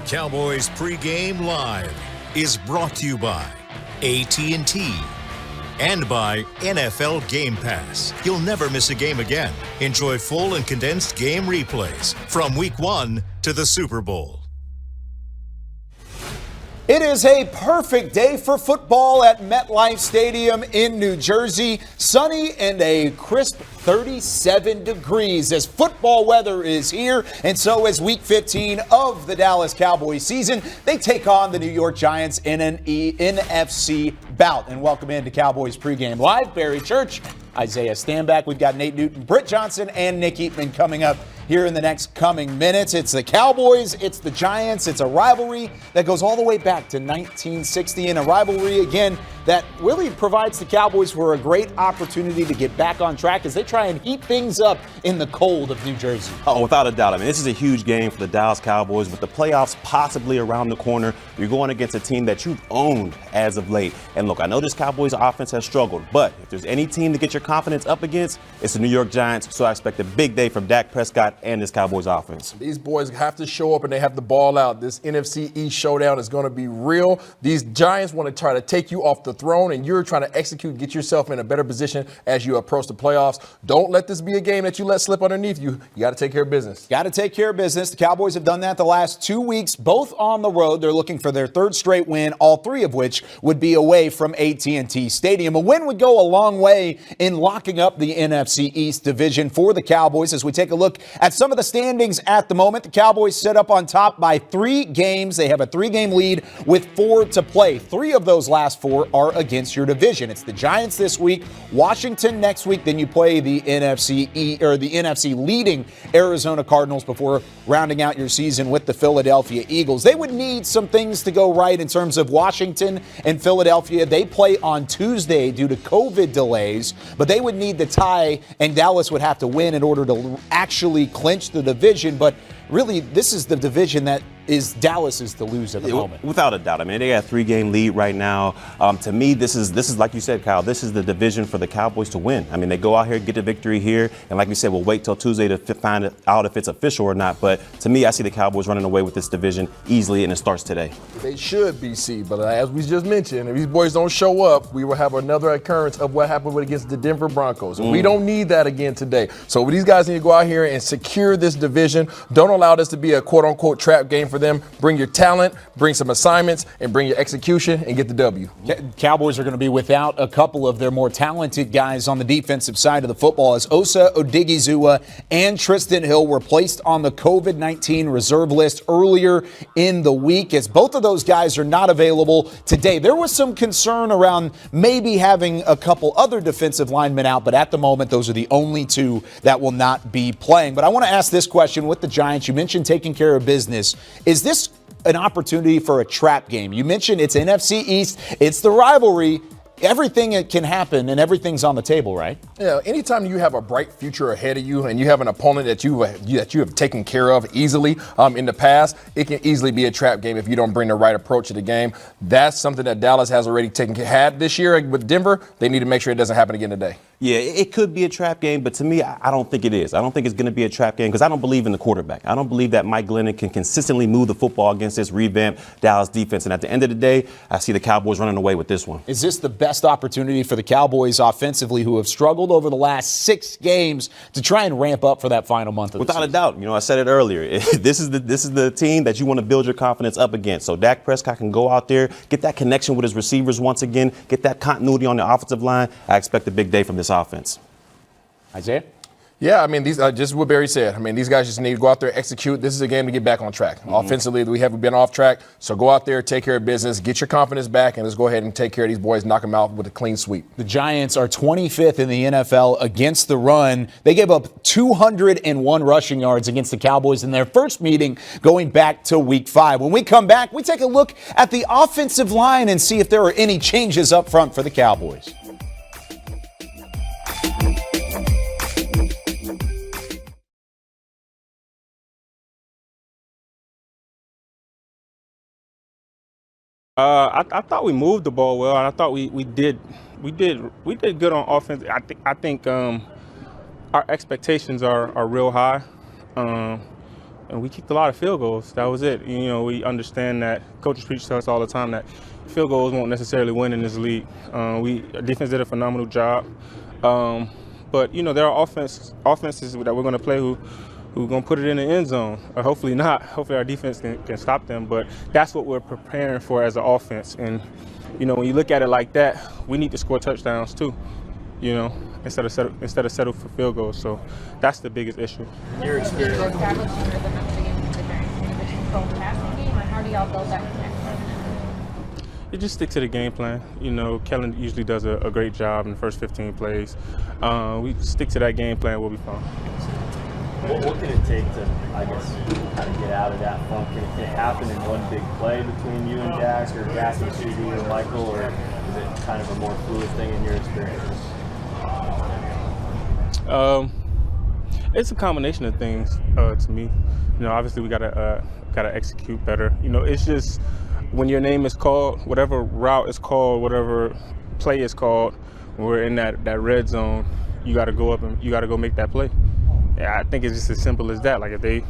Cowboys Pregame Live is brought to you by AT&T and by NFL Game Pass. You'll never miss a game again. Enjoy full and condensed game replays from Week 1 to the Super Bowl. It is a perfect day for football at MetLife Stadium in New Jersey. Sunny and a crisp 37 degrees as football weather is here, and so is Week 15 of the Dallas Cowboys season. They take on the New York Giants in an NFC bout. And welcome into Cowboys Pregame Live. Barry Church, Isaiah Stanback. We've got Nate Newton, Britt Johnson, and Nick Eatman coming up here in the next coming minutes. It's the Cowboys, it's the Giants, it's a rivalry that goes all the way back to 1960, and a rivalry, again, that really provides the Cowboys for a great opportunity to get back on track as they try and heat things up in the cold of New Jersey. Oh, without a doubt. I mean, this is a huge game for the Dallas Cowboys. With the playoffs possibly around the corner, you're going against a team that you've owned as of late. And look, I know this Cowboys offense has struggled, but if there's any team to get your confidence up against, it's the New York Giants. So I expect a big day from Dak Prescott and this Cowboys offense. These boys have to show up and they have the ball out. This NFC East showdown is going to be real. These Giants want to try to take you off the throne, and you're trying to execute, get yourself in a better position as you approach the playoffs. Don't let this be a game that you let slip underneath you. You got to take care of business. Got to take care of business. The Cowboys have done that the last 2 weeks, both on the road. They're looking for their third straight win, all three of which would be away from AT&T Stadium. A win would go a long way in locking up the NFC East division for the Cowboys. As we take a look at some of the standings at the moment, the Cowboys set up on top by 3 games. They have a 3-game lead with 4 to play. 3 of those last 4 are against your division. It's the Giants this week, Washington next week, then you play the NFC leading Arizona Cardinals before rounding out your season with the Philadelphia Eagles. They would need some things to go right in terms of Washington and Philadelphia. They play on Tuesday due to COVID delays, but they would need the tie, and Dallas would have to win in order to actually clinch the division. But really, this is the division that is Dallas's to lose at the moment. Without a doubt. I mean, they got a 3-game lead right now. To me, this is like you said, Kyle, this is the division for the Cowboys to win. I mean, they go out here, get the victory here, and like we said, we'll wait till Tuesday to find out if it's official or not. But to me, I see the Cowboys running away with this division easily, and it starts today. They should be, but as we just mentioned, if these boys don't show up, we will have another occurrence of what happened against the Denver Broncos. And we don't need that again today. So these guys need to go out here and secure this division. Don't allow this to be a quote-unquote trap game for them. Bring your talent, bring some assignments, and bring your execution and get the W. Cowboys are going to be without a couple of their more talented guys on the defensive side of the football as Osa Odigizua and Tristan Hill were placed on the COVID-19 reserve list earlier in the week, as both of those guys are not available today. There was some concern around maybe having a couple other defensive linemen out, but at the moment, those are the only 2 that will not be playing. But I want to ask this question with the Giants. You mentioned taking care of business. Is this an opportunity for a trap game? You mentioned it's NFC East, it's the rivalry. Everything can happen and everything's on the table, right? Yeah, anytime you have a bright future ahead of you and you have an opponent that you have taken care of easily in the past, it can easily be a trap game if you don't bring the right approach to the game. That's something that Dallas has already had this year with Denver. They need to make sure it doesn't happen again today. Yeah, it could be a trap game, but to me, I don't think it is. I don't think it's going to be a trap game because I don't believe in the quarterback. I don't believe that Mike Glennon can consistently move the football against this revamped Dallas defense. And at the end of the day, I see the Cowboys running away with this one. Is this the best opportunity for the Cowboys offensively, who have struggled over the last 6 games, to try and ramp up for that final month of the season? Without a doubt. You know, I said it earlier. This is the team that you want to build your confidence up against. So Dak Prescott can go out there, get that connection with his receivers once again, get that continuity on the offensive line. I expect a big day from this offense. Isaiah? Yeah, I mean, these just what Barry said. I mean, these guys just need to go out there, execute. This is a game to get back on track. Offensively, we haven't been off track. So go out there, take care of business, get your confidence back, and let's go ahead and take care of these boys, knock them out with a clean sweep. The Giants are 25th in the NFL against the run. They gave up 201 rushing yards against the Cowboys in their first meeting going back to Week 5. When we come back, we take a look at the offensive line and see if there are any changes up front for the Cowboys. I thought we moved the ball well, and I thought we did good on offense. I think our expectations are real high. and we kicked a lot of field goals. That was it. You know, we understand that coaches preach to us all the time that field goals won't necessarily win in this league. Our defense did a phenomenal job. But, you know, there are offenses that we're going to play who are going to put it in the end zone. Or hopefully not. Hopefully our defense can stop them. But that's what we're preparing for as an offense. And, you know, when you look at it like that, we need to score touchdowns too, you know, instead of settle for field goals. So that's the biggest issue. Your experience. Establishing rhythm of the game, is there any controlled passing game, or how do y'all build that connection? You just stick to the game plan. You know, Kellen usually does a great job in the first 15 plays. We stick to that game plan, we'll be fine. What can it take to, I guess, kind of get out of that funk? Can it happen in one big play between you and Dak, or Dak and CD and Michael, or is it kind of a more fluid thing in your experience? It's a combination of things to me. You know, obviously we gotta execute better. You know, it's just when your name is called, whatever route is called, whatever play is called, when we're in that red zone, you gotta go up and you gotta go make that play. Yeah, I think it's just as simple as that. Like if you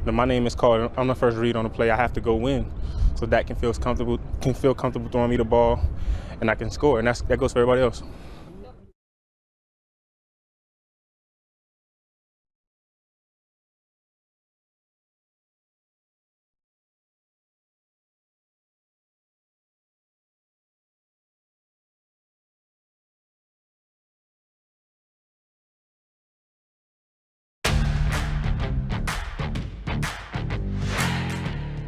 know, my name is called, I'm the first read on the play, I have to go win. So that can feel comfortable throwing me the ball, and I can score, and that goes for everybody else.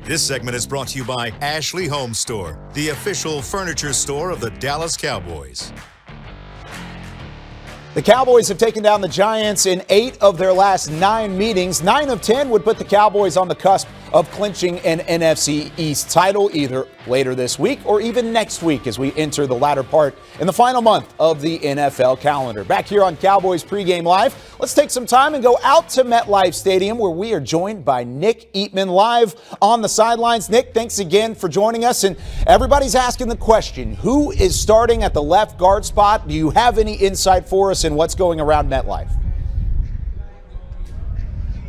This segment is brought to you by Ashley Home Store, the official furniture store of the Dallas Cowboys. The Cowboys have taken down the Giants in 8 of their last 9 meetings. 9 of 10 would put the Cowboys on the cusp of clinching an NFC East title either later this week or even next week as we enter the latter part in the final month of the NFL calendar. Back here on Cowboys Pregame Live, let's take some time and go out to MetLife Stadium where we are joined by Nick Eatman live on the sidelines. Nick, thanks again for joining us. And everybody's asking the question, who is starting at the left guard spot? Do you have any insight for us in what's going around MetLife?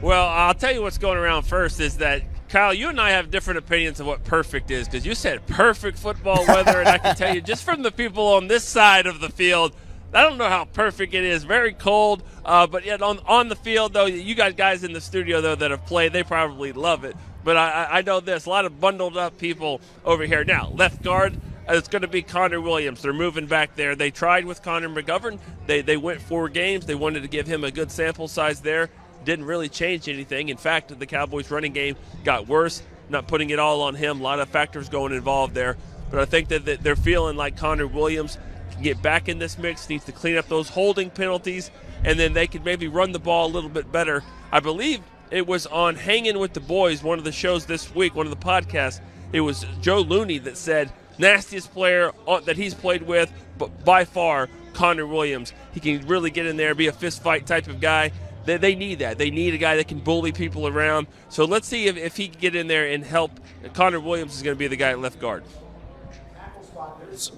Well, I'll tell you what's going around first is that, Kyle, you and I have different opinions of what perfect is, because you said perfect football weather, and I can tell you just from the people on this side of the field, I don't know how perfect it is. Very cold, but yet on the field, though, you got guys in the studio, though, that have played. They probably love it. But I know this, a lot of bundled up people over here. Now, left guard, it's going to be Connor Williams. They're moving back there. They tried with Connor McGovern. They went 4 games. They wanted to give him a good sample size there. Didn't really change anything. In fact, the Cowboys' running game got worse. Not putting it all on him. A lot of factors going involved there. But I think that they're feeling like Connor Williams can get back in this mix, needs to clean up those holding penalties, and then they could maybe run the ball a little bit better. I believe it was on Hanging with the Boys, one of the shows this week, one of the podcasts. It was Joe Looney that said, nastiest player that he's played with, but by far, Connor Williams. He can really get in there, be a fist fight type of guy. They need that. They need a guy that can bully people around. So let's see if he can get in there and help. Connor Williams is going to be the guy at left guard.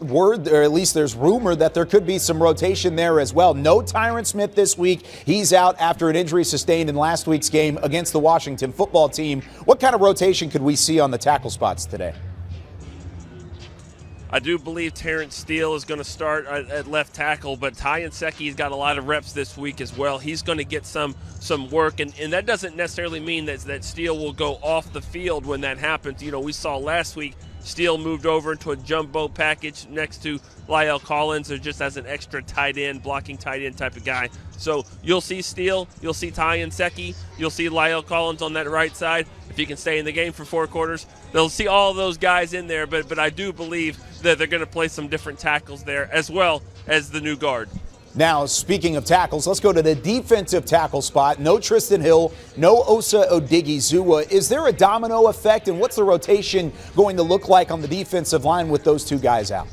Word, or at least there's rumor that there could be some rotation there as well. No Tyron Smith this week. He's out after an injury sustained in last week's game against the Washington football team. What kind of rotation could we see on the tackle spots today? I do believe Terrence Steele is going to start at left tackle, but Ty Nsekhe's got a lot of reps this week as well. He's going to get some work, and that doesn't necessarily mean that Steele will go off the field when that happens. You know, we saw last week Steele moved over into a jumbo package next to La'el Collins, or just as an extra tight end, blocking tight end type of guy. So you'll see Steele, you'll see Ty Nsekhe, you'll see La'el Collins on that right side. If he can stay in the game for 4 quarters, they'll see all of those guys in there. But I do believe that they're going to play some different tackles there as well as the new guard. Now, speaking of tackles, let's go to the defensive tackle spot. No Tristan Hill, no Osa Odigizua. Is there a domino effect, and what's the rotation going to look like on the defensive line with those 2 guys out?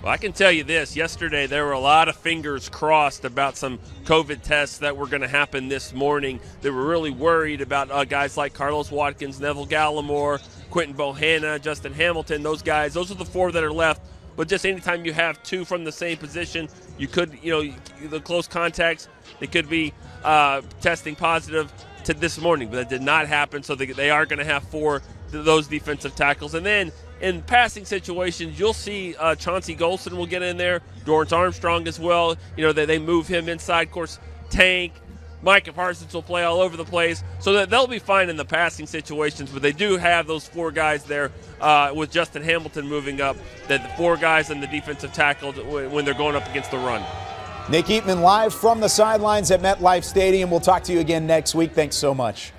Well, I can tell you this. Yesterday, there were a lot of fingers crossed about some COVID tests that were going to happen this morning. They were really worried about guys like Carlos Watkins, Neville Gallimore, Quentin Bohanna, Justin Hamilton, those guys. Those are the 4 that are left. but just anytime you have two from the same position, you could, the close contacts, they could be testing positive to this morning, but that did not happen. So they are going to have 4 those defensive tackles. And then in passing situations, you'll see Chauncey Golston will get in there, Dorrance Armstrong as well. They move him inside. Of course, Tank, Micah Parsons will play all over the place, so that they'll be fine in the passing situations. But they do have those 4 guys there with Justin Hamilton moving up, that the 4 guys in the defensive tackle when they're going up against the run. Nick Eatman live from the sidelines at MetLife Stadium. We'll talk to you again next week. Thanks so much.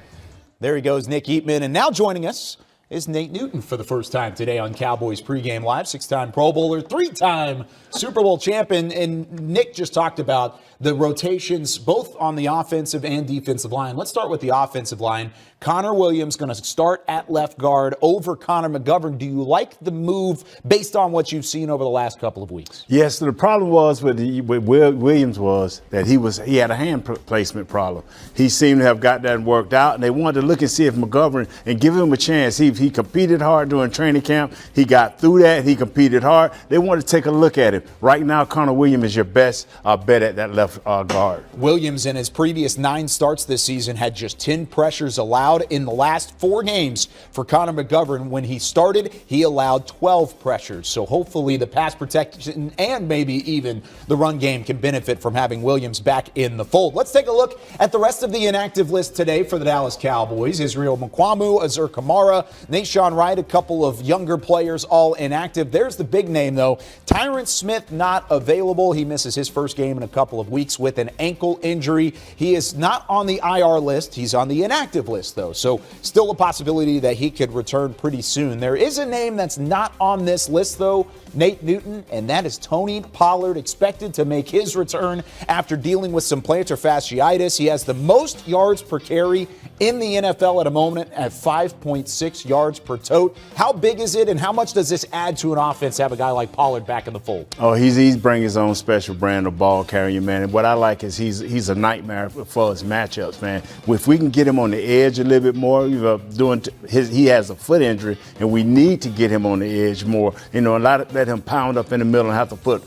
There he goes, Nick Eatman. And now joining us is Nate Newton for the first time today on Cowboys Pregame Live. 6-time Pro Bowler, 3-time Super Bowl champion. And Nick just talked about the rotations both on the offensive and defensive line. Let's start with the offensive line. Connor Williams going to start at left guard over Connor McGovern. Do you like the move based on what you've seen over the last couple of weeks? Yes, the problem was with Williams was that he had a hand placement problem. He seemed to have got that worked out, and they wanted to look and see if McGovern and give him a chance. He competed hard during training camp. He got through that. He competed hard. They wanted to take a look at him. Right now, Connor Williams is your best bet at that left guard. Williams, in his previous 9 starts this season, had just 10 pressures allowed. In the last 4 games for Connor McGovern, when he started, he allowed 12 pressures. So hopefully the pass protection and maybe even the run game can benefit from having Williams back in the fold. Let's take a look at the rest of the inactive list today for the Dallas Cowboys. Israel Mukuamu, Azur Kamara, Nashawn Wright, a couple of younger players all inactive. There's the big name, though. Tyron Smith not available. He misses his first game in a couple of weeks with an ankle injury. He is not on the IR list. He's on the inactive list, though. So still a possibility that he could return pretty soon. There is a name that's not on this list, though, Nate Newton, and that is Tony Pollard, expected to make his return after dealing with some plantar fasciitis. He has the most yards per carry in the NFL at a moment at 5.6 yards per tote. How big is it, and how much does this add to an offense to have a guy like Pollard back in the fold? Oh, he's bringing his own special brand of ball carrier, man. And what I like is he's a nightmare for his matchups, man. If we can get him on the edge a little bit more, he has a foot injury, and we need to get him on the edge more. Let him pound up in the middle and have to put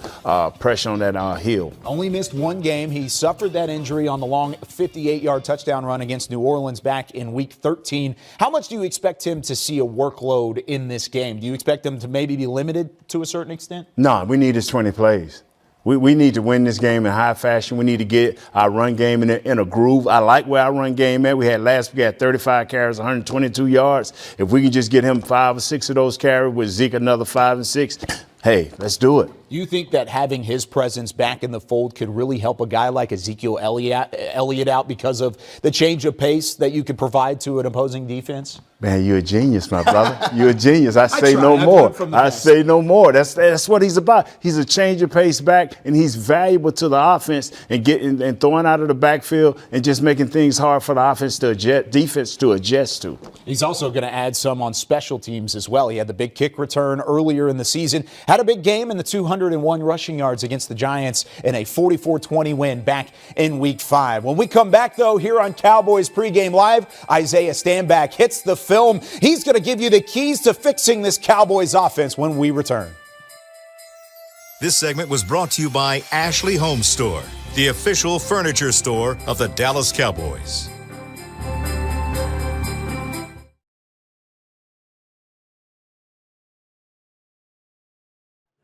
pressure on that heel. Only missed 1 game. He suffered that injury on the long 58-yard touchdown run against New Orleans back in Week 13. How much do you expect him to see a workload in this game? Do you expect him to maybe be limited to a certain extent? No, we need his 20 plays. We need to win this game in high fashion. We need to get our run game in a groove. I like where our run game at. We had 35 carries, 122 yards. If we can just get him 5 or 6 of those carries with Zeke another 5 and 6, hey, let's do it. Do you think that having his presence back in the fold could really help a guy like Ezekiel Elliott out because of the change of pace that you could provide to an opposing defense? Man, you're a genius, my brother. You're a genius. I say no more. I say no more. That's what he's about. He's a change of pace back, and he's valuable to the offense and throwing out of the backfield and just making things hard for the defense to adjust to. He's also going to add some on special teams as well. He had the big kick return earlier in the season, had a big game in the 201 rushing yards against the Giants in a 44-20 win back in Week 5. When we come back, though, here on Cowboys Pregame Live, Isaiah Stanback hits the film. He's going to give you the keys to fixing this Cowboys offense when we return. This segment was brought to you by Ashley Home Store, the official furniture store of the Dallas Cowboys.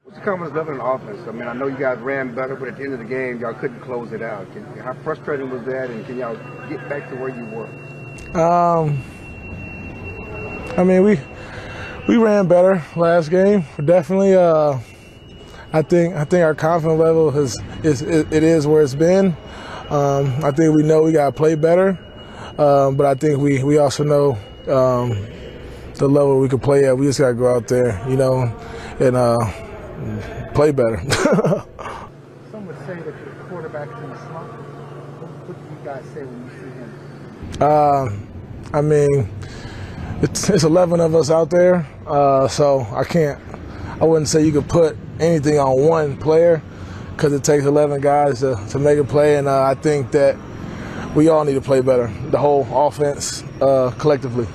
What's the confidence level in the offense? I mean, I know you guys ran better, but at the end of the game, y'all couldn't close it out. How frustrating was that, and can y'all get back to where you were? I mean, we ran better last game. Definitely, I think our confidence level is where it's been. I think we know we got to play better, but I think we also know the level we can play at. We just got to go out there, and play better. Some would say that your quarterback is in a slump. What do you guys say when you see him? I mean, it's 11 of us out there, so I wouldn't say you could put anything on one player because it takes 11 guys to make a play, and I think that we all need to play better, the whole offense collectively.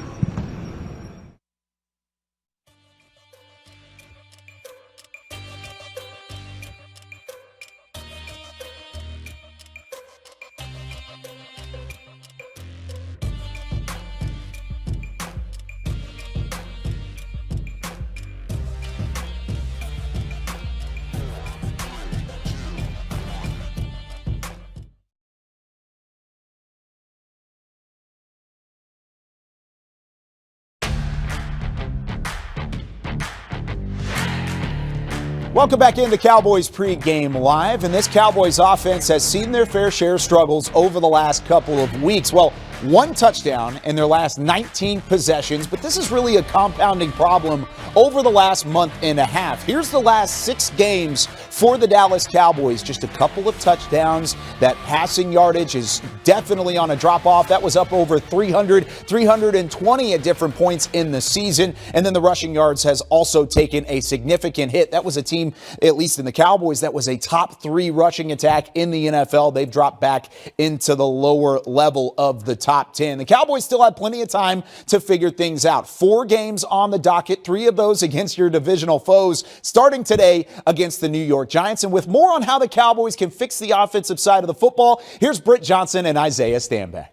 Welcome back into Cowboys Pregame Live, and this Cowboys offense has seen their fair share of struggles over the last couple of weeks. Well, one touchdown in their last 19 possessions, but this is really a compounding problem over the last month and a half. Here's the last 6 games for the Dallas Cowboys. Just a couple of touchdowns. That passing yardage is definitely on a drop-off. That was up over 320 at different points in the season. And then the rushing yards has also taken a significant hit. That was a team, at least in the Cowboys, that was a top 3 rushing attack in the NFL. They've dropped back into the lower level of the top 10. The Cowboys still have plenty of time to figure things out. 4 games on the docket, 3 of those against your divisional foes, starting today against the New York Giants. And with more on how the Cowboys can fix the offensive side of the football, here's Britt Johnson and Isaiah Stanback.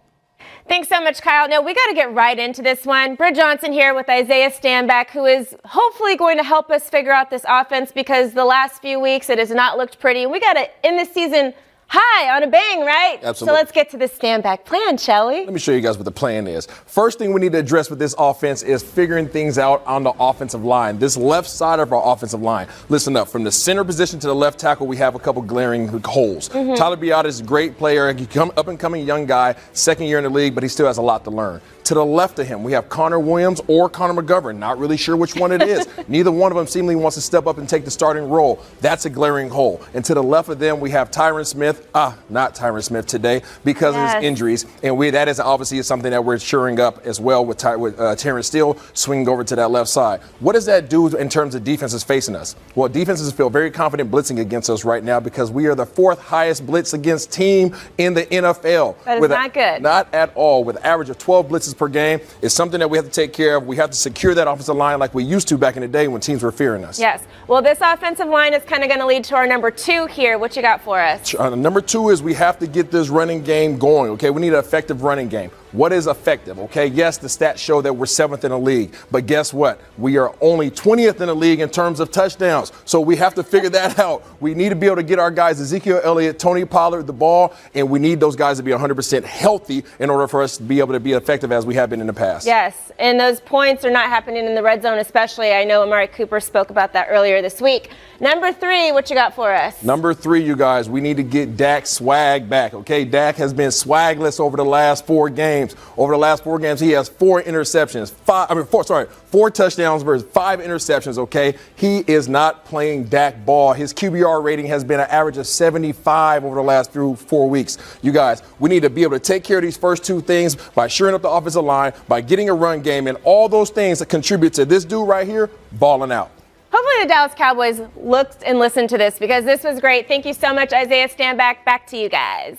Thanks so much, Kyle. Now, we got to get right into this one. Britt Johnson here with Isaiah Stanback, who is hopefully going to help us figure out this offense, because the last few weeks it has not looked pretty. And we got to end the season high on a bang, right? Absolutely. So let's get to the Stanback plan, shall we? Let me show you guys what the plan is. First thing we need to address with this offense is figuring things out on the offensive line. This left side of our offensive line. Listen up. From the center position to the left tackle, we have a couple glaring holes. Tyler Biadasz is a great player, up and coming young guy, 2nd year in the league, but he still has a lot to learn. To the left of him, we have Connor Williams or Connor McGovern. Not really sure which one it is. Neither one of them seemingly wants to step up and take the starting role. That's a glaring hole. And to the left of them, we have Tyron Smith. Not Tyron Smith today because of his injuries. And that is obviously something that we're shoring up as well with Terrence Steele swinging over to that left side. What does that do in terms of defenses facing us? Well, defenses feel very confident blitzing against us right now because we are the 4th highest blitz against team in the NFL. That is not good. Not at all. With an average of 12 blitzes per game. It's something that we have to take care of. We have to secure that offensive line like we used to back in the day when teams were fearing us. Yes. Well, this offensive line is kind of going to lead to our number 2 here. What you got for us? Number 2 is we have to get this running game going, okay? We need an effective running game. What is effective, okay? Yes, the stats show that we're 7th in the league, but guess what? We are only 20th in the league in terms of touchdowns, so we have to figure that out. We need to be able to get our guys, Ezekiel Elliott, Tony Pollard, the ball, and we need those guys to be 100% healthy in order for us to be able to be effective as we have been in the past. Yes, and those points are not happening in the red zone especially. I know Amari Cooper spoke about that earlier this week. Number 3, what you got for us? Number 3, you guys, we need to get Dak's swag back, okay? Dak has been swagless over the last 4 games. Over the last 4 games, he has 4 interceptions, 4 touchdowns versus 5 interceptions, okay? He is not playing Dak ball. His QBR rating has been an average of 75 over the last 4 weeks. You guys, we need to be able to take care of these first 2 things by shoring up the offensive line, by getting a run game, and all those things that contribute to this dude right here balling out. Hopefully the Dallas Cowboys looked and listened to this, because this was great. Thank you so much, Isaiah Stanback. Back to you guys.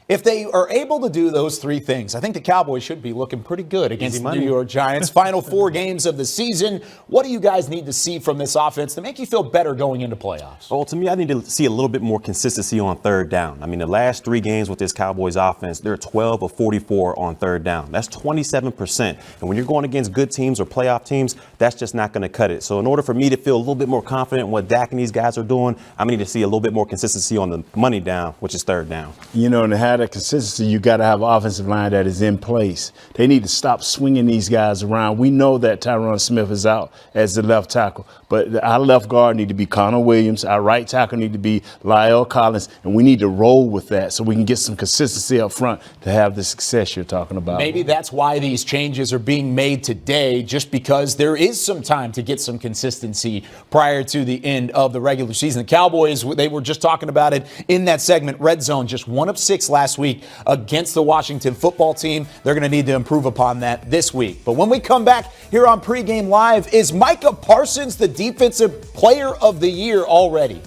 If they are able to do those 3 things, I think the Cowboys should be looking pretty good against the New York Giants. Final 4 games of the season. What do you guys need to see from this offense to make you feel better going into playoffs? Well, to me, I need to see a little bit more consistency on 3rd down. I mean, the last 3 games with this Cowboys offense, they're 12 of 44 on 3rd down. That's 27%. And when you're going against good teams or playoff teams, that's just not going to cut it. So in order for me to feel a little bit more confident in what Dak and these guys are doing, I'm going to need to see a little bit more consistency on the money down, which is 3rd down. You know, and to have that consistency, you got to have an offensive line that is in place. They need to stop swinging these guys around. We know that Tyron Smith is out as the left tackle, but our left guard need to be Connor Williams. Our right tackle need to be Lyle Collins, and we need to roll with that so we can get some consistency up front to have the success you're talking about. Maybe that's why these changes are being made today, just because there is some time to get some consistency prior to the end of the regular season. The Cowboys, they were just talking about it in that segment, red zone, just 1 of 6 last week against the Washington football team. They're going to need to improve upon that this week. But when we come back here on Pregame Live, is Micah Parsons the Defensive Player of the Year already?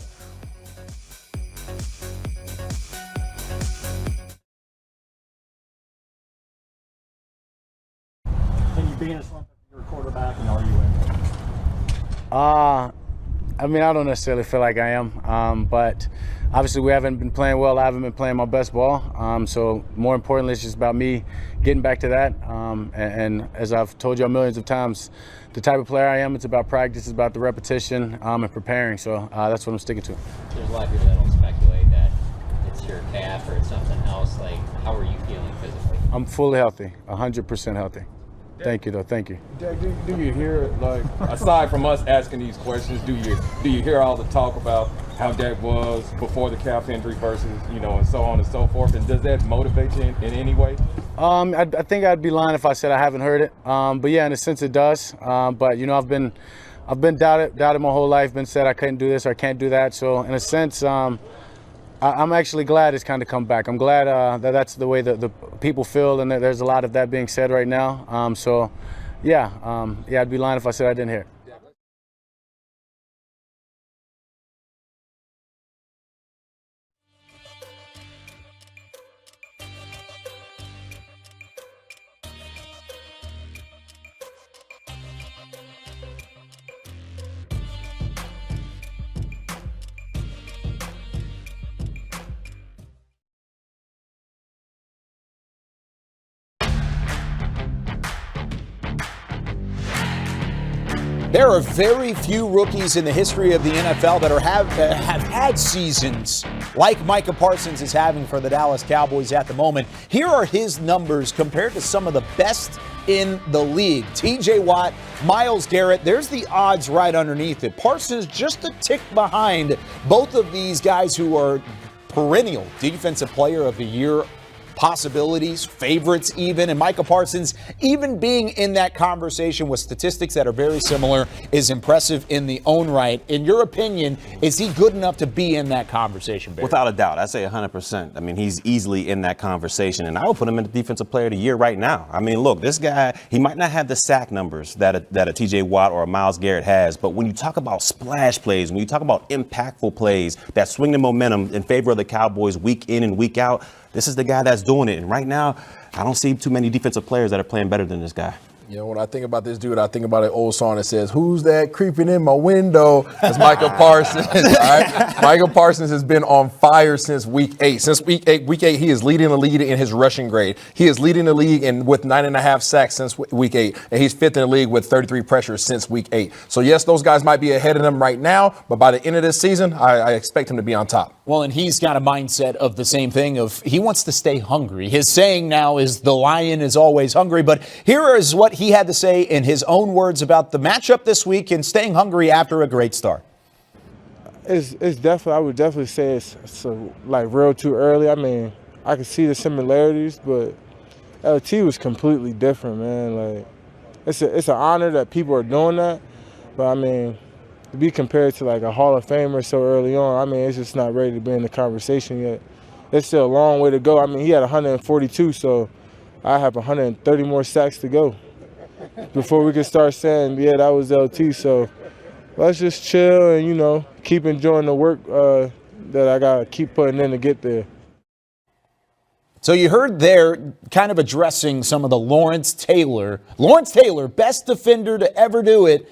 Can you be in a slump if you're a quarterback, and are you in? I mean, I don't necessarily feel like I am, but obviously we haven't been playing well. I haven't been playing my best ball. So more importantly, it's just about me getting back to that. And as I've told you millions of times, the type of player I am, it's about practice, it's about the repetition and preparing. So that's what I'm sticking to. There's a lot of people that don't speculate that it's your calf or it's something else. Like, how are you feeling physically? I'm fully healthy, 100% healthy. Thank you, though. Thank you. Jack, do you hear, like, aside from us asking these questions, do you hear all the talk about how Dak was before the calf injury versus, and so on and so forth? And does that motivate you in any way? I think I'd be lying if I said I haven't heard it. But yeah, in a sense it does. But I've been doubted my whole life. Been said I couldn't do this or I can't do that. So in a sense, I'm actually glad it's kind of come back. I'm glad that that's the way that the people feel, and that there's a lot of that being said right now. So yeah, I'd be lying if I said I didn't hear it. There are very few rookies in the history of the NFL that have had seasons like Micah Parsons is having for the Dallas Cowboys at the moment. Here are his numbers compared to some of the best in the league. TJ Watt, Myles Garrett, there's the odds right underneath it. Parsons just a tick behind both of these guys who are perennial Defensive Player of the Year possibilities, favorites even, and Micah Parsons even being in that conversation with statistics that are very similar is impressive in the own right. In your opinion, is he good enough to be in that conversation, Barry? Without a doubt. I'd say 100%. I mean, he's easily in that conversation, and I would put him in the Defensive Player of the Year right now. I mean, look, this guy, he might not have the sack numbers that a TJ Watt or a Myles Garrett has, but when you talk about splash plays, when you talk about impactful plays that swing the momentum in favor of the Cowboys week in and week out, this is the guy that's doing it. And right now, I don't see too many defensive players that are playing better than this guy. When I think about this dude, I think about an old song that says, "Who's that creeping in my window?" That's Micah Parsons. All right? Micah Parsons has been on fire since week 8. Since week 8, he is leading the league in his rushing grade. He is leading the league with 9.5 sacks since week 8, and he's 5th in the league with 33 pressures since week 8. So yes, those guys might be ahead of them right now, but by the end of this season, I expect him to be on top. Well, and he's got a mindset of the same thing of he wants to stay hungry. His saying now is the lion is always hungry, but here is what he had to say in his own words about the matchup this week and staying hungry after a great start. It's definitely, I would definitely say it's like real too early. I mean, I can see the similarities, but LT was completely different, man. Like, it's an honor that people are doing that, but I mean, to be compared to like a Hall of Famer so early on, I mean, it's just not ready to be in the conversation yet. It's still a long way to go. I mean, he had 142, so I have 130 more sacks to go before we can start saying, yeah, that was LT. So let's just chill and, keep enjoying the work that I got to keep putting in to get there. So you heard there kind of addressing some of the Lawrence Taylor, best defender to ever do it.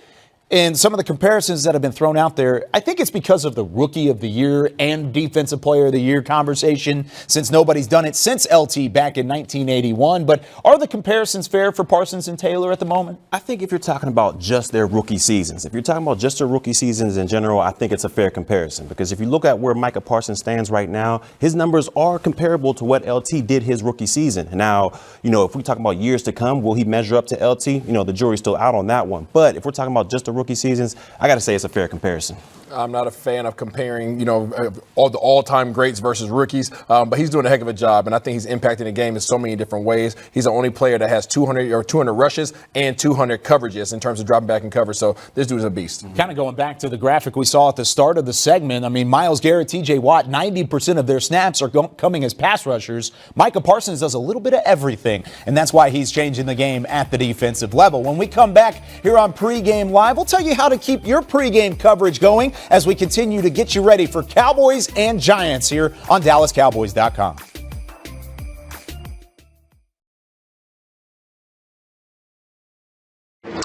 And some of the comparisons that have been thrown out there, I think it's because of the Rookie of the Year and Defensive Player of the Year conversation, since nobody's done it since LT back in 1981. But are the comparisons fair for Parsons and Taylor at the moment? I think if you're talking about just their rookie seasons, if you're talking about just their rookie seasons in general, I think it's a fair comparison. Because if you look at where Micah Parsons stands right now, his numbers are comparable to what LT did his rookie season. Now, if we talk about years to come, will he measure up to LT? The jury's still out on that one. But if we're talking about just the rookie seasons, I got to say it's a fair comparison. I'm not a fan of comparing, all the all-time greats versus rookies, but he's doing a heck of a job, and I think he's impacting the game in so many different ways. He's the only player that has 200 rushes and 200 coverages in terms of dropping back and cover, so this dude's a beast. Kind of going back to the graphic we saw at the start of the segment, I mean, Myles Garrett, TJ Watt, 90% of their snaps are coming as pass rushers. Micah Parsons does a little bit of everything, and that's why he's changing the game at the defensive level. When we come back here on Pregame Live, we'll tell you how to keep your pregame coverage going as we continue to get you ready for Cowboys and Giants here on DallasCowboys.com.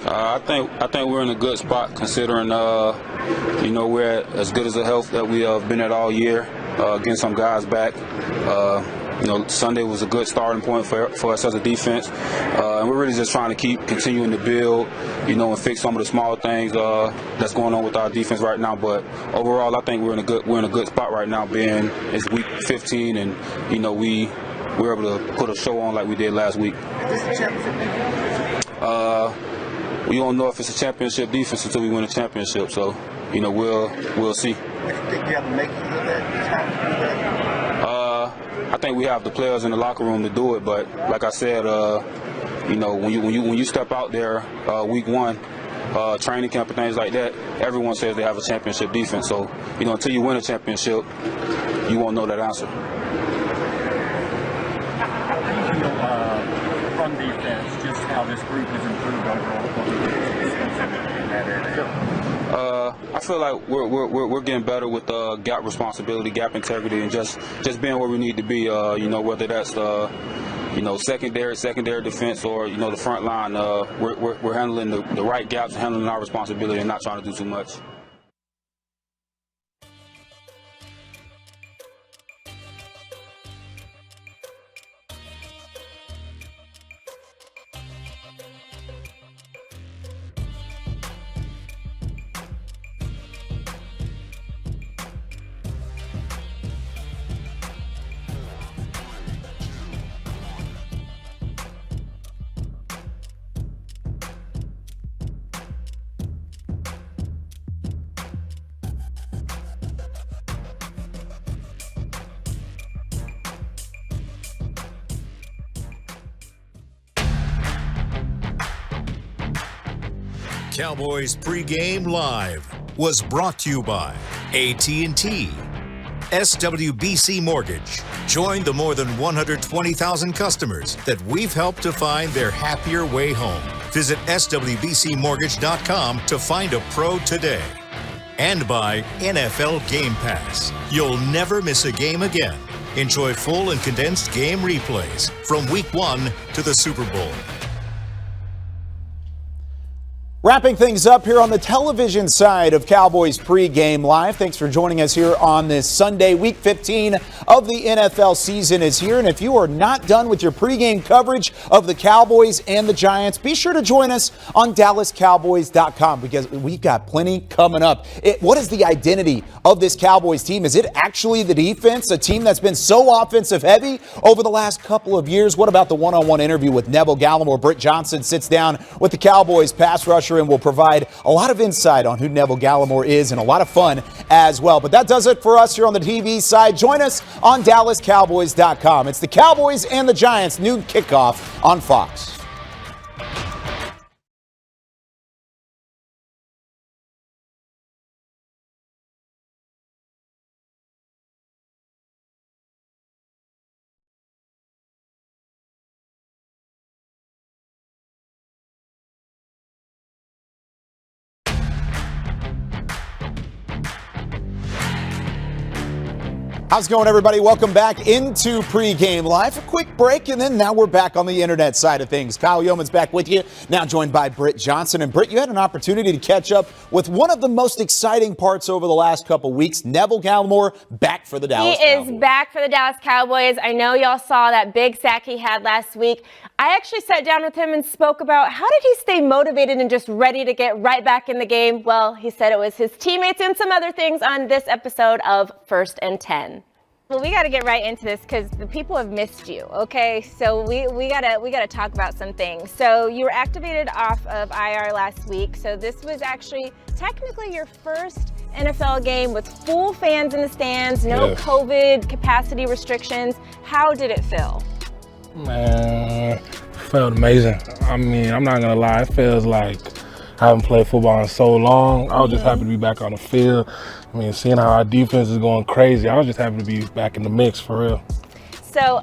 I think we're in a good spot considering we're at as good as a health that we have been at all year. Getting some guys back. Sunday was a good starting point for us as a defense, and we're really just trying to continuing to build, and fix some of the small things that's going on with our defense right now. But overall, I think we're in a good spot right now. Being it's week 15, and we're able to put a show on like we did last week. we don't know if it's a championship defense until we win a championship. So, we'll see. You think you have the makings of that? I think we have the players in the locker room to do it, but like I said, when you step out there week one, training camp and things like that, everyone says they have a championship defense. So, until you win a championship, you won't know that answer. Run defense, just how this group has improved overall in that area? I feel like we're getting better with gap responsibility, gap integrity, and just being where we need to be. Whether that's secondary defense or the front line, we're handling the right gaps, handling our responsibility, and not trying to do too much. Cowboys Pregame Live was brought to you by AT&T, SWBC Mortgage. Join the more than 120,000 customers that we've helped to find their happier way home. Visit SWBCMortgage.com to find a pro today. And by NFL Game Pass. You'll never miss a game again. Enjoy full and condensed game replays from Week 1 to the Super Bowl. Wrapping things up here on the television side of Cowboys Pregame Live. Thanks for joining us here on this Sunday. Week 15 of the NFL season is here. And if you are not done with your pregame coverage of the Cowboys and the Giants, be sure to join us on DallasCowboys.com because we've got plenty coming up. What is the identity of this Cowboys team? Is it actually the defense, a team that's been so offensive heavy over the last couple of years? What about the one-on-one interview with Neville Gallimore? Britt Johnson sits down with the Cowboys pass rusher and will provide a lot of insight on who Neville Gallimore is and a lot of fun as well. But that does it for us here on the TV side. Join us on DallasCowboys.com. It's the Cowboys and the Giants noon kickoff on Fox. How's it going, everybody? Welcome back into Pregame Live. A quick break, and then now we're back on the internet side of things. Kyle Yeoman's back with you, now joined by Britt Johnson. And Britt, you had an opportunity to catch up with one of the most exciting parts over the last couple weeks. Neville Gallimore back for the Dallas Cowboys. He is back for the Dallas Cowboys. I know y'all saw that big sack he had last week. I actually sat down with him and spoke about how did he stay motivated and just ready to get right back in the game. Well, he said it was his teammates and some other things on this episode of First and 10. Well, we got to get right into this because the people have missed you, okay? So we gotta talk about some things. So you were activated off of IR last week. So this was actually technically your first NFL game with full fans in the stands, no COVID capacity restrictions. How did it feel? Man, it felt amazing. I mean, I'm not gonna lie, it feels like I haven't played football in so long. I was just happy to be back on the field. I mean, seeing how our defense is going crazy, I was just happy to be back in the mix for real. So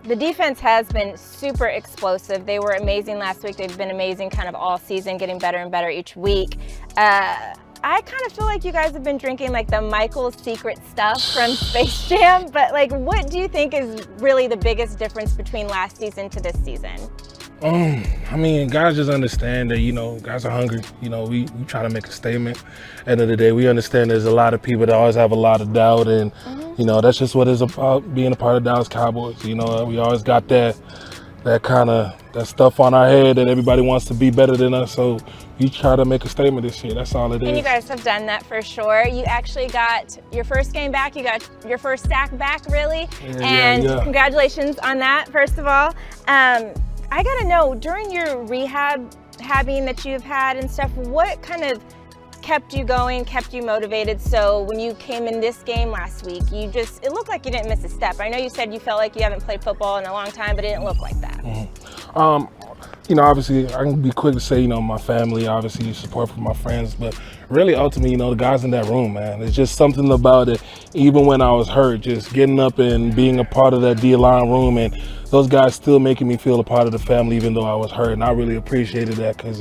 the defense has been super explosive. They were amazing last week. They've been amazing kind of all season, getting better and better each week. I kind of feel like you guys have been drinking like the Michael's secret stuff from Space Jam, but like what do you think is really the biggest difference between last season to this season? I mean, guys just understand that, guys are hungry. We try to make a statement. End of the day, we understand there's a lot of people that always have a lot of doubt, and, that's just what it's about being a part of Dallas Cowboys. We always got that stuff on our head that everybody wants to be better than us, so we try to make a statement this year. That's all it is. And you guys have done that for sure. You actually got your first game back. You got your first sack back, really. Yeah. Congratulations on that, first of all. I got to know, during your rehabbing that you've had and stuff, what kind of kept you going, kept you motivated? So when you came in this game last week, it looked like you didn't miss a step. I know you said you felt like you haven't played football in a long time, but it didn't look like that. Obviously, I can be quick to say, my family, obviously, support from my friends, but really, ultimately, the guys in that room, man, it's just something about it. Even when I was hurt, just getting up and being a part of that D-line room, and those guys still making me feel a part of the family, even though I was hurt, and I really appreciated that because,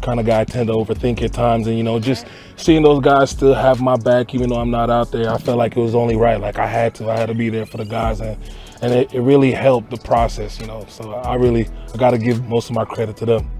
kind of guy I tend to overthink at times, and just seeing those guys still have my back even though I'm not out there, I felt like it was only right. Like I had to be there for the guys, and it really helped the process, so I got to give most of my credit to them.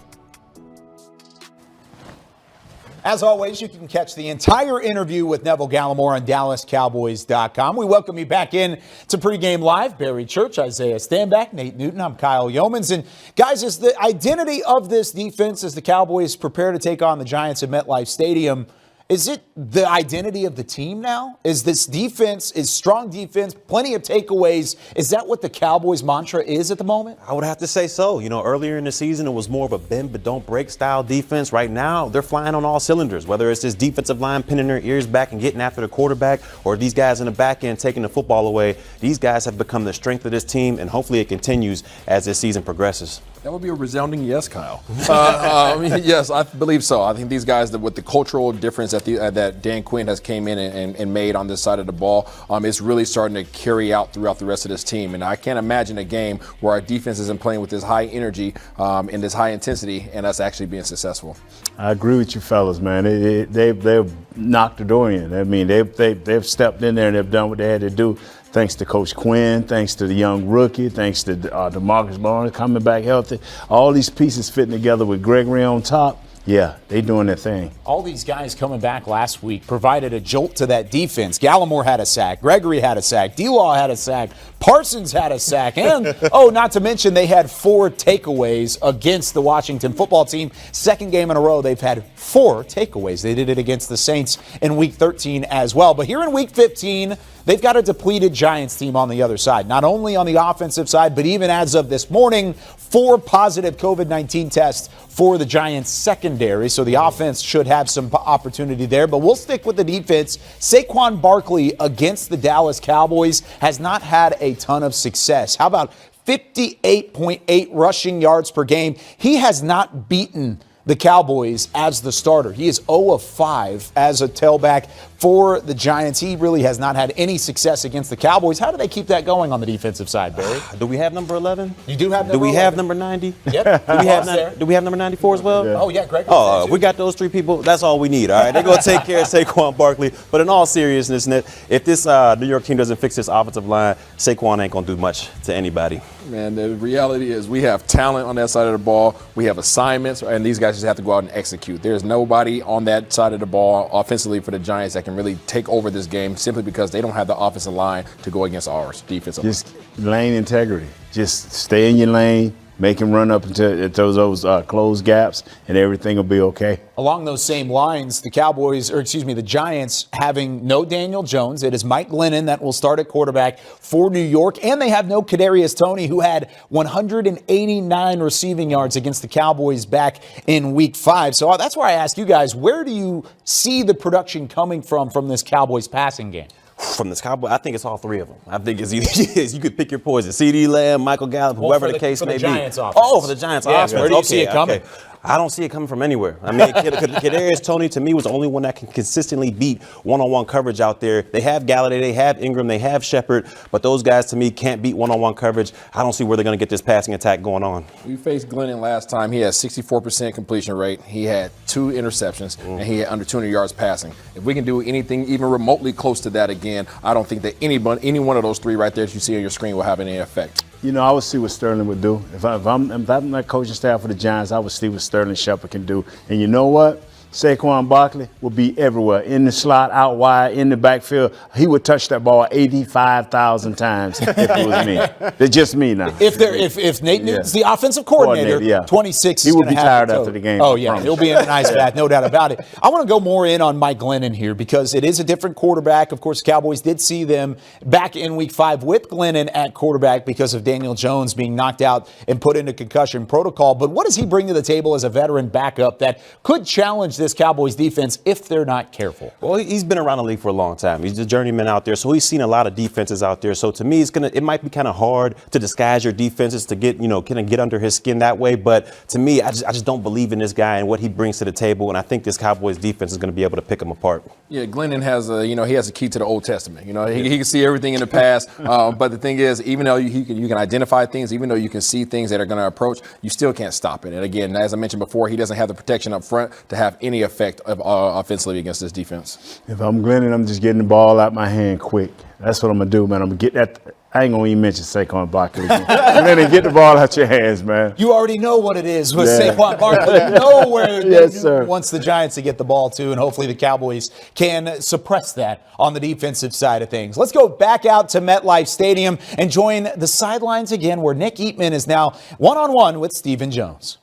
As always, you can catch the entire interview with Neville Gallimore on DallasCowboys.com. We welcome you back in to Pregame Live. Barry Church, Isaiah Stanback, Nate Newton. I'm Kyle Yeomans. And guys, is the identity of this defense as the Cowboys prepare to take on the Giants at MetLife Stadium, is it the identity of the team now? Is this defense, is strong defense, plenty of takeaways? Is that what the Cowboys mantra is at the moment? I would have to say so. Earlier in the season, it was more of a bend but don't break style defense. Right now, they're flying on all cylinders, whether it's this defensive line pinning their ears back and getting after the quarterback, or these guys in the back end taking the football away. These guys have become the strength of this team, and hopefully it continues as this season progresses. That would be a resounding yes, Kyle. Yes, I believe so. I think these guys, with the cultural difference that Dan Quinn has came in and made on this side of the ball, it's really starting to carry out throughout the rest of this team. And I can't imagine a game where our defense isn't playing with this high energy and this high intensity, and us actually being successful. I agree with you fellas, man. They've knocked the door in. I mean, they've stepped in there and they've done what they had to do. Thanks to Coach Quinn, thanks to the young rookie, thanks to DeMarcus Lawrence coming back healthy. All these pieces fitting together with Gregory on top. Yeah, they doing their thing. All these guys coming back last week provided a jolt to that defense. Gallimore had a sack. Gregory had a sack. D-Law had a sack. Parsons had a sack. And, not to mention they had 4 takeaways against the Washington football team. Second game in a row, they've had 4 takeaways. They did it against the Saints in Week 13 as well. But here in Week 15, they've got a depleted Giants team on the other side. Not only on the offensive side, but even as of this morning, 4 positive COVID-19 tests for the Giants secondary. So the offense should have some opportunity there. But we'll stick with the defense. Saquon Barkley against the Dallas Cowboys has not had a ton of success. How about 58.8 rushing yards per game? He has not beaten the Cowboys as the starter. He is 0 of 5 as a tailback for the Giants. He really has not had any success against the Cowboys. How do they keep that going on the defensive side, Barry? Do we have number 11? You do have number 11? Do we have number 90? Yep. Do we have number 94 as well? Yeah. Oh, yeah, Greg. We got those 3 people. That's all we need, all right? They're going to take care of Saquon Barkley. But in all seriousness, if this New York team doesn't fix this offensive line, Saquon ain't going to do much to anybody. Man, the reality is we have talent on that side of the ball. We have assignments, and these guys just have to go out and execute. There's nobody on that side of the ball offensively for the Giants that can really take over this game simply because they don't have the offensive line to go against ours defensive. Just lane integrity. Just stay in your lane, make him run up into those closed gaps, and everything will be okay. Along those same lines, the Giants having no Daniel Jones. It is Mike Glennon that will start at quarterback for New York, and they have no Kadarius Toney, who had 189 receiving yards against the Cowboys back in Week 5. So that's why I ask you guys, where do you see the production coming from this Cowboys passing game? From this Cowboy, I think it's all 3 of them. I think it's either you could pick your poison. CeeDee Lamb, Michael Gallup, whoever the case may be. For the Giants offense. Where do you see it coming? Okay. I don't see it coming from anywhere. I mean, Kadarius Toney, to me, was the only one that can consistently beat one-on-one coverage out there. They have Galladay, they have Ingram, they have Shepard, but those guys, to me, can't beat one-on-one coverage. I don't see where they're going to get this passing attack going on. We faced Glennon last time. He had 64% completion rate. He had 2 interceptions, and he had under 200 yards passing. If we can do anything even remotely close to that again, I don't think that any one of those 3 right there that you see on your screen will have any effect. I would see what Sterling would do. If I'm that coaching staff for the Giants, I would see what Sterling Shepard can do. And you know what? Saquon Barkley would be everywhere, in the slot, out wide, in the backfield. He would touch that ball 85,000 times if it was me. It's just me now. If Nate Newton's the offensive coordinator, 26 he would be tired after the game. Oh, yeah, he'll be in an ice bath, no doubt about it. I want to go more in on Mike Glennon here because it is a different quarterback. Of course, Cowboys did see them back in Week 5 with Glennon at quarterback because of Daniel Jones being knocked out and put into concussion protocol. But what does he bring to the table as a veteran backup that could challenge this Cowboys defense if they're not careful? Well, he's been around the league for a long time. He's a journeyman out there, so he's seen a lot of defenses out there. So to me, it might be kind of hard to disguise your defenses to get, kind of get under his skin that way. But to me, I just don't believe in this guy and what he brings to the table. And I think this Cowboys defense is going to be able to pick him apart. Yeah, Glennon has he has a key to the Old Testament. He can see everything in the past. But the thing is, even though you can identify things, even though you can see things that are going to approach, you still can't stop it. And again, as I mentioned before, he doesn't have the protection up front to have any effect offensively against this defense. If I'm Glennon, I'm just getting the ball out my hand quick. That's what I'm going to do, man. I'm going to get that. I ain't going to even mention Saquon Barkley again. Glennon, get the ball out your hands, man. You already know what it is with Saquon Barkley. You know where sir. wants the Giants to get the ball to, and hopefully the Cowboys can suppress that on the defensive side of things. Let's go back out to MetLife Stadium and join the sidelines again, where Nick Eatman is now one-on-one with Stephen Jones.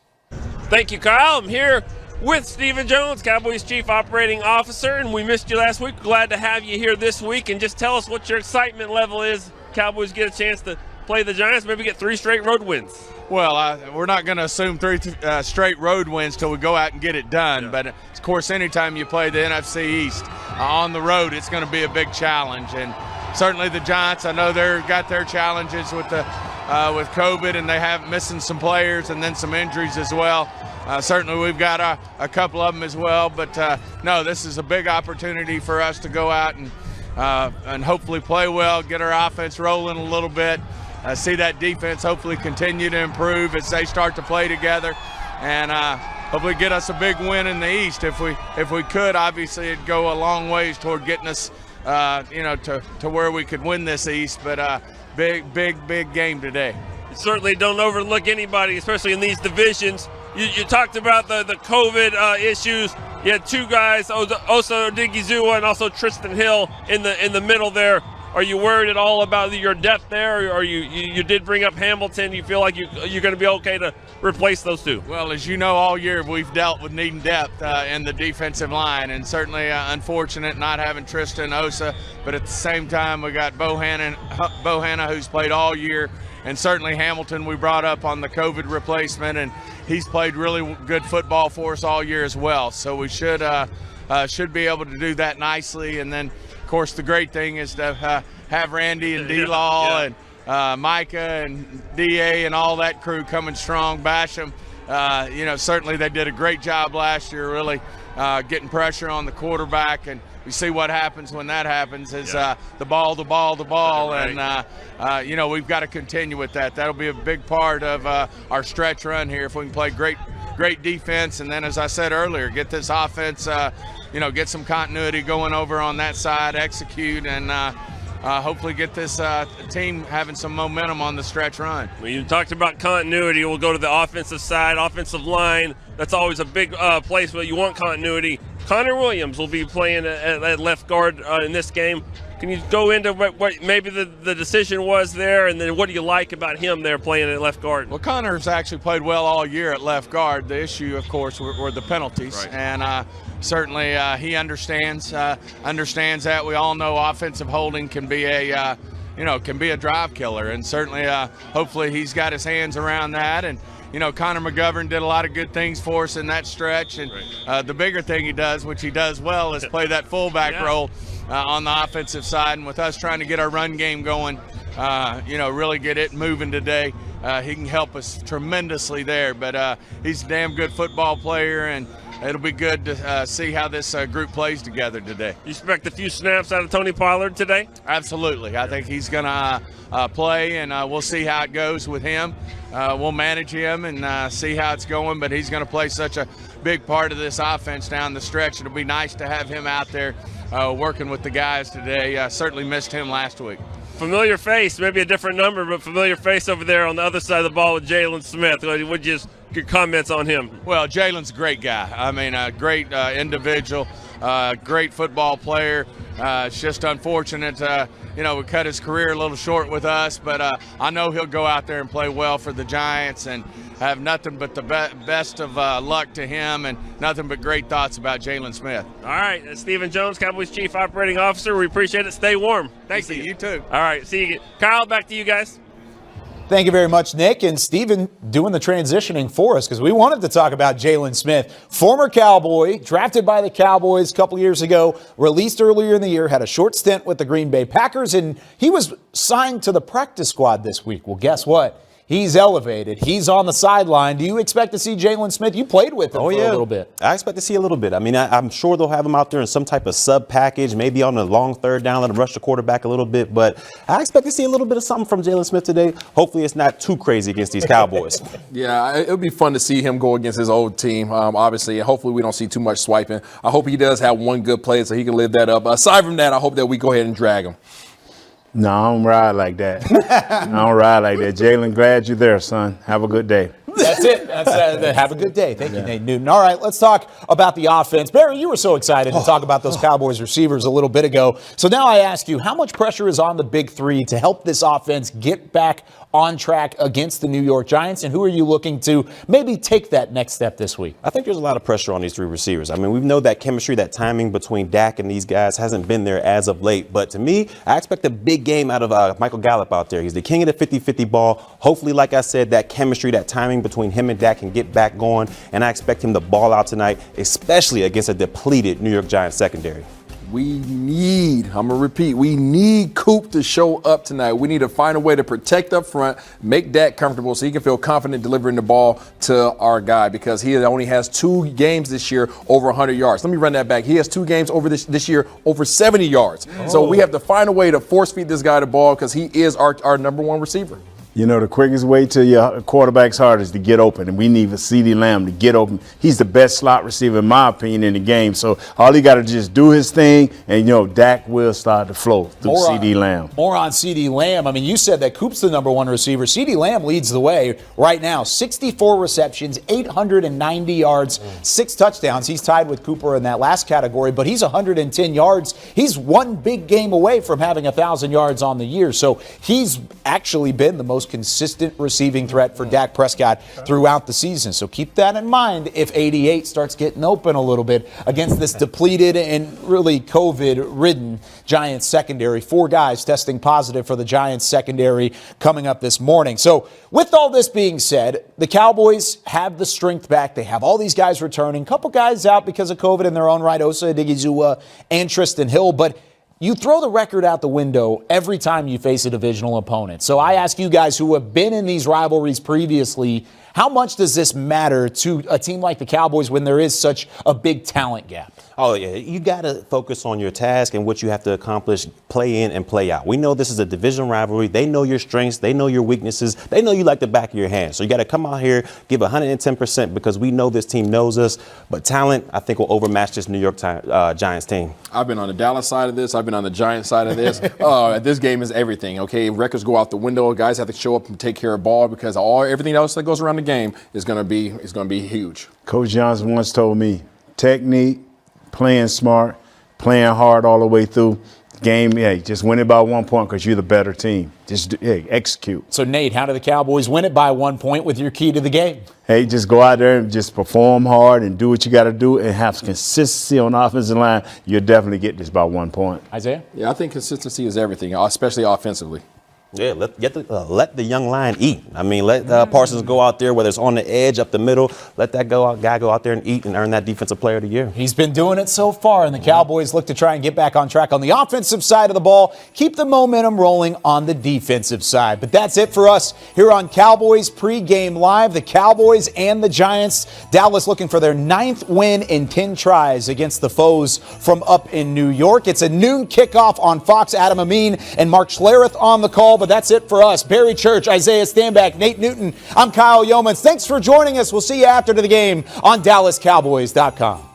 Thank you, Kyle. I'm here with Stephen Jones, Cowboys Chief Operating Officer, and we missed you last week. Glad to have you here this week, and just tell us what your excitement level is. Cowboys get a chance to play the Giants, maybe get 3 straight road wins. Well, we're not going to assume 3 straight road wins till we go out and get it done. Yeah. But, of course, anytime you play the NFC East on the road, it's going to be a big challenge. And certainly the Giants, I know they've got their challenges with COVID, and they have missing some players and then some injuries as well. Certainly we've got a couple of them as well. But, no, this is a big opportunity for us to go out and hopefully play well, get our offense rolling a little bit, see that defense hopefully continue to improve as they start to play together, and hopefully get us a big win in the East. If we could, obviously it'd go a long ways toward getting us, to where we could win this East. But big game today. You certainly don't overlook anybody, especially in these divisions. You talked about the COVID issues. You had 2 guys, Osa Odigizua and also Tristan Hill in the middle there. Are you worried at all about your depth there, or you did bring up Hamilton? You feel like you're going to be okay to replace those 2? Well, as you know, all year we've dealt with needing depth in the defensive line, and certainly unfortunate not having Tristan Osa. But at the same time, we got Bohanna, who's played all year, and certainly Hamilton we brought up on the COVID replacement, and he's played really good football for us all year as well. So we should be able to do that nicely. And then, of course, the great thing is to have Randy and D-Law and Micah and D.A. and all that crew coming strong. Basham, certainly they did a great job last year, really getting pressure on the quarterback. And we see what happens when that happens is the ball. Right. And, we've got to continue with that. That'll be a big part of our stretch run here if we can play great defense. And then, as I said earlier, get this offense, get some continuity going over on that side, execute, and hopefully get this team having some momentum on the stretch run. Well, you talked about continuity. We'll go to the offensive side, offensive line. That's always a big place where you want continuity. Connor Williams will be playing at left guard in this game. Can you go into what maybe the decision was there, and then what do you like about him there playing at left guard? Well, Connor's actually played well all year at left guard. The issue, of course, were the penalties. Right. And certainly he understands that. We all know offensive holding can be a drive killer, and certainly hopefully he's got his hands around that. And Connor McGovern did a lot of good things for us in that stretch, and the bigger thing he does, which he does well, is play that fullback role on the offensive side. And with us trying to get our run game going, really get it moving today, he can help us tremendously there. But he's a damn good football player, and it'll be good to see how this group plays together today. You expect a few snaps out of Tony Pollard today? Absolutely. I think he's going to play, and we'll see how it goes with him. We'll manage him and see how it's going, but he's going to play such a big part of this offense down the stretch. It'll be nice to have him out there working with the guys today. Certainly missed him last week. familiar face, maybe a different number, but familiar face over there on the other side of the ball with Jalen Smith. Would you just your comments on him? Well, Jalen's a great guy. I mean, a great individual, great football player. It's just unfortunate, we cut his career a little short with us, but I know he'll go out there and play well for the Giants, and have nothing but the best of luck to him, and nothing but great thoughts about Jalen Smith. All right, Stephen Jones, Cowboys Chief Operating Officer. We appreciate it. Stay warm. Thank you. You too. All right, see you. Kyle, back to you guys. Thank you very much, Nick. And Stephen doing the transitioning for us, because we wanted to talk about Jalen Smith, former Cowboy, drafted by the Cowboys a couple years ago, released earlier in the year, had a short stint with the Green Bay Packers, and he was signed to the practice squad this week. Well, guess what? He's elevated. He's on the sideline. Do you expect to see Jalen Smith? You played with him for a little bit. I expect to see a little bit. I mean, I'm sure they'll have him out there in some type of sub package, maybe on a long third down, let him rush the quarterback a little bit. But I expect to see a little bit of something from Jalen Smith today. Hopefully it's not too crazy against these Cowboys. Yeah, it'll be fun to see him go against his old team, obviously. And hopefully we don't see too much swiping. I hope he does have one good play so he can live that up. Aside from that, I hope that we go ahead and drag him. No, I don't ride like that. I don't ride like that. Jalen, glad you're there, son. Have a good day. That's it. Have a good day. Thank you, Nate Newton. All right, let's talk about the offense. Barry, you were so excited to talk about those Cowboys receivers a little bit ago. So now I ask you, how much pressure is on the big three to help this offense get back on track against the New York Giants, and who are you looking to maybe take that next step this week? I think there's a lot of pressure on these three receivers. I mean, we know that chemistry, that timing between Dak and these guys hasn't been there as of late. But to me, I expect a big game out of Michael Gallup out there. He's the king of the 50-50 ball. Hopefully, like I said, that chemistry, that timing between him and Dak can get back going. And I expect him to ball out tonight, especially against a depleted New York Giants secondary. We need Coop to show up tonight. We need to find a way to protect up front, make Dak comfortable so he can feel confident delivering the ball to our guy, because he only has 2 games this year over 100 yards. Let me run that back. He has 2 games over this year over 70 yards. So we have to find a way to force feed this guy the ball, because he is our number 1 receiver. You know, the quickest way to your quarterback's heart is to get open, and we need CeeDee Lamb to get open. He's the best slot receiver, in my opinion, in the game. So all he got to just do his thing, and, Dak will start to flow through CeeDee Lamb. More on CeeDee Lamb. I mean, you said that Coop's the number 1 receiver. CeeDee Lamb leads the way right now. 64 receptions, 890 yards, 6 touchdowns. He's tied with Cooper in that last category, but he's 110 yards. He's 1 big game away from having 1,000 yards on the year. So he's actually been the most consistent receiving threat for Dak Prescott throughout the season. So keep that in mind if 88 starts getting open a little bit against this depleted and really COVID-ridden Giants secondary. 4 guys testing positive for the Giants secondary coming up this morning. So with all this being said, the Cowboys have the strength back. They have all these guys returning. Couple guys out because of COVID in their own right, Osa Odighizuwa and Tristan Hill. But you throw the record out the window every time you face a divisional opponent. So I ask you guys who have been in these rivalries previously, how much does this matter to a team like the Cowboys when there is such a big talent gap? Oh, yeah. You got to focus on your task and what you have to accomplish, play in and play out. We know this is a division rivalry. They know your strengths. They know your weaknesses. They know you like the back of your hand. So you got to come out here, give 110% because we know this team knows us. But talent, I think, will overmatch this New York Giants team. I've been on the Dallas side of this. I've been on the Giants side of this. This game is everything, okay? Records go out the window. Guys have to show up and take care of ball because everything else that goes around the game is going to be huge. Coach Johnson once told me, technique, playing smart, playing hard all the way through. Game, just win it by 1 point because you're the better team. Just execute. So, Nate, how do the Cowboys win it by 1 point with your key to the game? Hey, just go out there and just perform hard and do what you got to do and have consistency on the offensive line. You'll definitely get this by 1 point. Isaiah? Yeah, I think consistency is everything, especially offensively. Yeah, let the young lion eat. I mean, let Parsons go out there, whether it's on the edge, up the middle. Let that guy go out there and eat and earn that Defensive Player of the Year. He's been doing it so far, and the Cowboys look to try and get back on track on the offensive side of the ball, keep the momentum rolling on the defensive side. But that's it for us here on Cowboys Pregame Live. The Cowboys and the Giants. Dallas looking for their 9th win in 10 tries against the foes from up in New York. It's a noon kickoff on Fox. Adam Amin and Mark Schlereth on the call. But that's it for us. Barry Church, Isaiah Stanback, Nate Newton. I'm Kyle Yeomans. Thanks for joining us. We'll see you after the game on DallasCowboys.com.